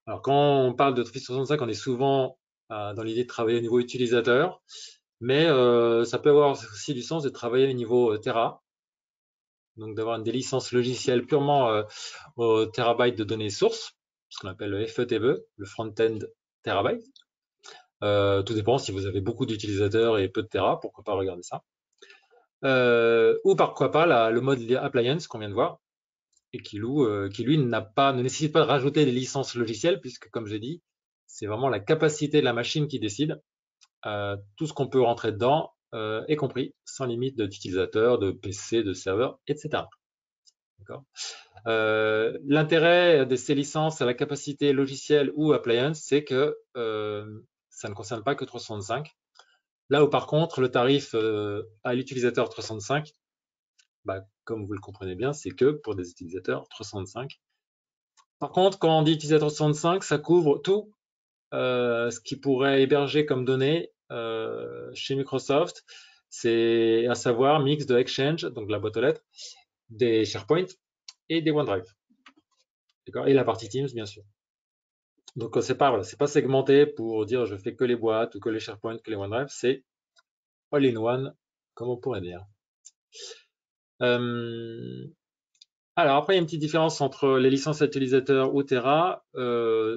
Speaker 2: alors quand on parle de Office 365, on est souvent dans l'idée de travailler au niveau utilisateur, mais ça peut avoir aussi du sens de travailler au niveau Terra, donc d'avoir des licences logicielles purement au terabyte de données sources, ce qu'on appelle le FETB, le front-end terabyte. Tout dépend si vous avez beaucoup d'utilisateurs et peu de Tera, pourquoi pas regarder ça. Ou pourquoi pas le mode appliance qu'on vient de voir, et qui lui ne nécessite pas de rajouter des licences logicielles, puisque comme j'ai dit, c'est vraiment la capacité de la machine qui décide. Tout ce qu'on peut rentrer dedans est compris, sans limite d'utilisateurs, de PC, de serveurs, etc. L'intérêt de ces licences à la capacité logicielle ou appliance, c'est que ça ne concerne pas que 365. Là où par contre, le tarif à l'utilisateur 365, comme vous le comprenez bien, c'est que pour des utilisateurs 365. Par contre, quand on dit utilisateur 365, ça couvre tout ce qui pourrait héberger comme données chez Microsoft, c'est à savoir mix de Exchange, donc la boîte aux lettres, des SharePoint et des OneDrive. Et la partie Teams, bien sûr. Donc, c'est pas segmenté pour dire je fais que les boîtes ou que les SharePoint, que les OneDrive, c'est all in one, comme on pourrait dire. Alors, après, il y a une petite différence entre les licences utilisateurs ou Terra,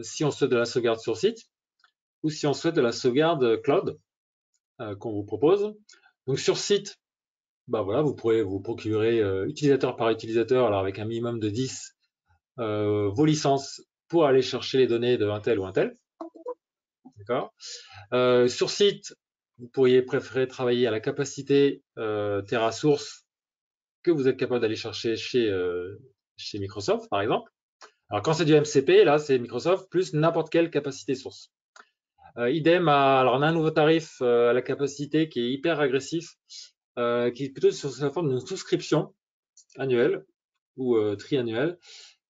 Speaker 2: si on souhaite de la sauvegarde sur site ou si on souhaite de la sauvegarde cloud qu'on vous propose. Donc, sur site, vous pourrez vous procurer utilisateur par utilisateur, alors avec un minimum de 10, vos licences pour aller chercher les données de un tel ou un tel. D'accord. Sur site, vous pourriez préférer travailler à la capacité Terra Source que vous êtes capable d'aller chercher chez Microsoft, par exemple. Alors, quand c'est du MCP, là, c'est Microsoft plus n'importe quelle capacité source. Idem, alors on a un nouveau tarif à la capacité qui est hyper agressif, qui est plutôt sur la forme d'une souscription annuelle ou triannuelle,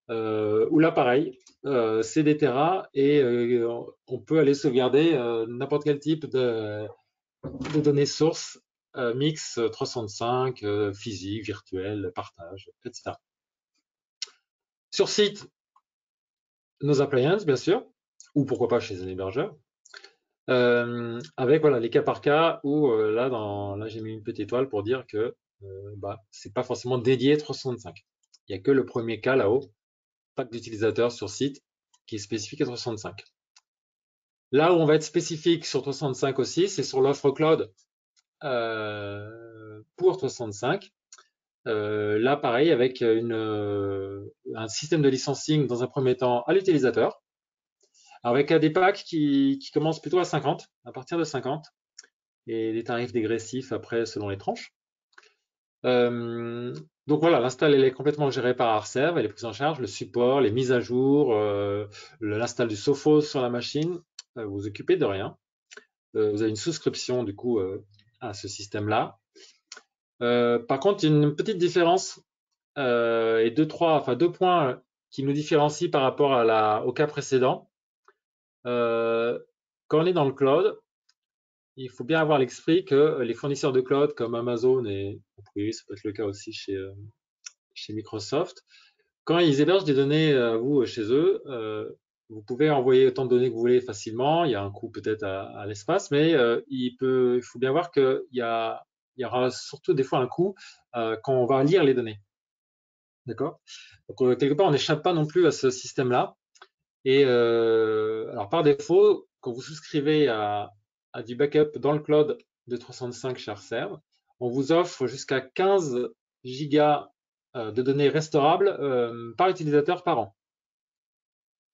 Speaker 2: où là, pareil, c'est des Tera et on peut aller sauvegarder n'importe quel type de données sources, mix 365, physique, virtuel, partage, etc. Sur site, nos appliances, bien sûr, ou pourquoi pas chez un hébergeur, avec les cas par cas où là j'ai mis une petite étoile pour dire que c'est pas forcément dédié 365. Il n'y a que le premier cas là-haut, pack d'utilisateurs sur site, qui est spécifique à 365. Là où on va être spécifique sur 365 aussi, c'est sur l'offre cloud pour 365. Là, pareil, avec un système de licensing dans un premier temps à l'utilisateur, avec des packs qui commencent plutôt à partir de 50, et des tarifs dégressifs après selon les tranches. Donc voilà, l'install elle est complètement gérée par Arserve, elle est prise en charge, le support, les mises à jour, l'install du Sophos sur la machine, vous vous occupez de rien. Vous avez une souscription du coup à ce système-là. Par contre, il y a une petite différence et deux points qui nous différencient par rapport au cas précédent. Quand on est dans le cloud, il faut bien avoir l'esprit que les fournisseurs de cloud comme Amazon et oui, ça peut être le cas aussi chez Microsoft, quand ils hébergent des données à vous chez eux, vous pouvez envoyer autant de données que vous voulez facilement. Il y a un coût peut-être à l'espace, mais il faut bien voir qu'il y aura surtout des fois un coût quand on va lire les données. D'accord. Donc quelque part, on n'échappe pas non plus à ce système-là. Et alors par défaut, quand vous souscrivez à du backup dans le cloud de 365 chez Arserve, on vous offre jusqu'à 15 gigas de données restaurables par utilisateur par an.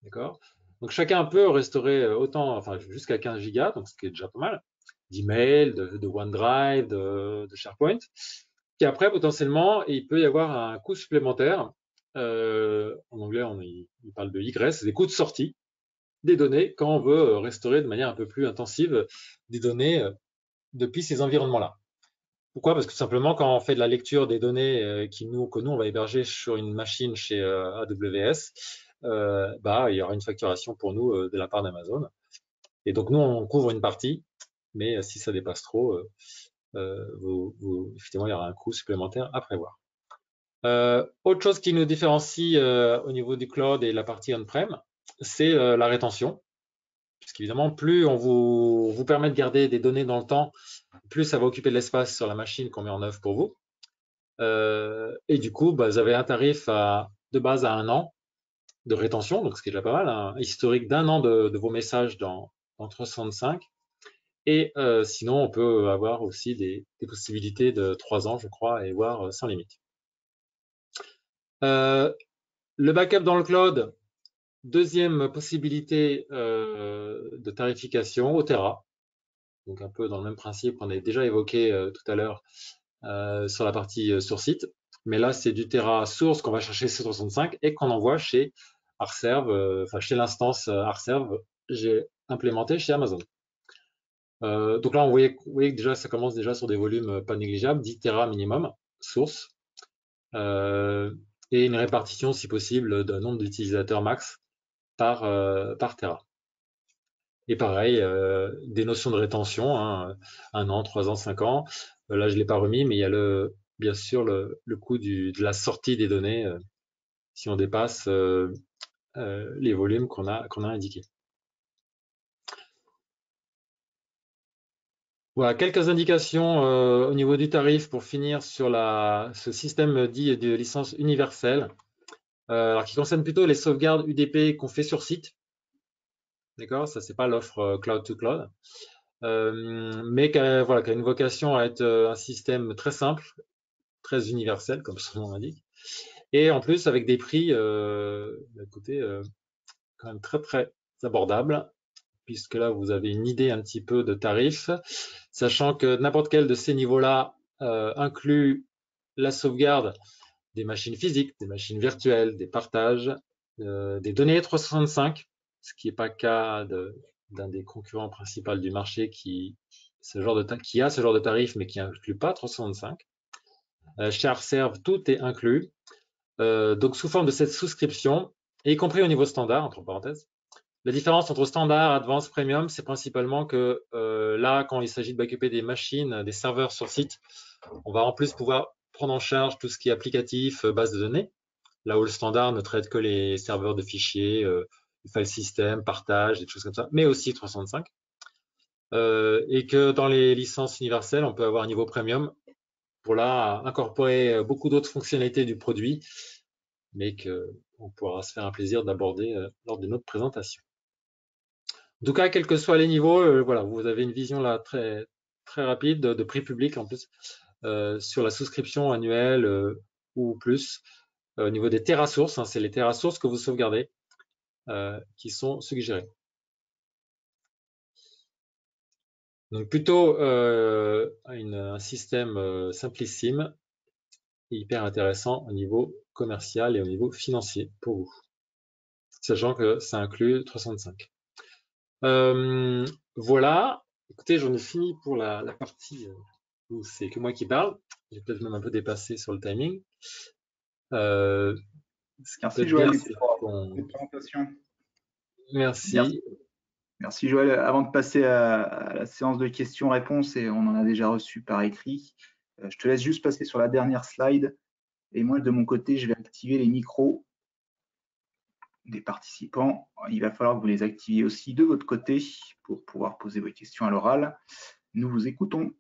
Speaker 2: D'accord. Donc chacun peut restaurer jusqu'à 15 gigas, donc ce qui est déjà pas mal, d'email, de OneDrive, de SharePoint. Puis après, potentiellement, il peut y avoir un coût supplémentaire. En anglais, il parle de egress, c'est des coûts de sortie. des données quand on veut restaurer de manière un peu plus intensive des données depuis ces environnements-là. Pourquoi? Parce que tout simplement, quand on fait de la lecture des données que nous, on va héberger sur une machine chez AWS, il y aura une facturation pour nous de la part d'Amazon. Et donc, nous, on couvre une partie, mais si ça dépasse trop, effectivement, il y aura un coût supplémentaire à prévoir. Autre chose qui nous différencie au niveau du cloud et la partie on-prem, c'est la rétention. Puisqu'évidemment, plus on vous permet de garder des données dans le temps, plus ça va occuper de l'espace sur la machine qu'on met en œuvre pour vous. Et du coup, vous avez un tarif de base à 1 an de rétention, donc ce qui est déjà pas mal, un historique d'1 an de vos messages dans 365. Et sinon, on peut avoir aussi des possibilités de 3 ans, je crois, et voire sans limite. Le backup dans le cloud, deuxième possibilité de tarification au Tera. Donc un peu dans le même principe qu'on a déjà évoqué tout à l'heure sur la partie sur site. Mais là, c'est du Tera source qu'on va chercher C65 et qu'on envoie chez Arserve, chez l'instance Arserve, j'ai implémenté chez Amazon. Donc là, vous voyez que déjà, ça commence déjà sur des volumes pas négligeables, 10 Tera minimum, source, et une répartition, si possible, d'un nombre d'utilisateurs max par Tera. Et pareil, des notions de rétention, 1 an, 3 ans, 5 ans. Là, je ne l'ai pas remis, mais il y a bien sûr le coût de la sortie des données si on dépasse les volumes qu'on a indiqués. Voilà, quelques indications au niveau du tarif pour finir sur ce système dit de licence universelle, alors qui concerne plutôt les sauvegardes UDP qu'on fait sur site. D'accord, ça c'est pas l'offre cloud to cloud, mais qui a une vocation à être un système très simple, très universel comme son nom l'indique, et en plus avec des prix quand même très très abordables, puisque là vous avez une idée un petit peu de tarif, sachant que n'importe quel de ces niveaux-là inclut la sauvegarde des machines physiques, des machines virtuelles, des partages, des données 365, ce qui n'est pas le cas d'un des concurrents principaux du marché qui a ce genre de tarif mais qui n'inclut pas 365. Chez Arserve, tout est inclus. Donc sous forme de cette souscription, y compris au niveau standard, entre parenthèses. La différence entre standard, advanced, premium, c'est principalement que là, quand il s'agit de backuper des machines, des serveurs sur site, on va en plus pouvoir prendre en charge tout ce qui est applicatif, base de données, là où le standard ne traite que les serveurs de fichiers, file system, partage, des choses comme ça, mais aussi 365. Et que dans les licences universelles, on peut avoir un niveau premium pour là incorporer beaucoup d'autres fonctionnalités du produit, mais qu'on pourra se faire un plaisir d'aborder lors de notre présentation. En tout cas, quels que soient les niveaux, voilà, vous avez une vision là très, très rapide de prix public en plus sur la souscription annuelle ou plus. Au niveau des TeraSources, c'est les TeraSources que vous sauvegardez qui sont suggérés. Donc plutôt un système simplissime et hyper intéressant au niveau commercial et au niveau financier pour vous, sachant que ça inclut 365. Voilà, écoutez, j'en ai fini pour la partie où c'est que moi qui parle. J'ai peut-être même un peu dépassé sur le timing.
Speaker 1: Merci Joël
Speaker 2: pour
Speaker 1: cette présentation.
Speaker 2: Merci.
Speaker 1: Merci Joël. Avant de passer à la séance de questions-réponses, et on en a déjà reçu par écrit, je te laisse juste passer sur la dernière slide. Et moi, de mon côté, je vais activer les micros des participants. Il va falloir que vous les activiez aussi de votre côté pour pouvoir poser vos questions à l'oral. Nous vous écoutons.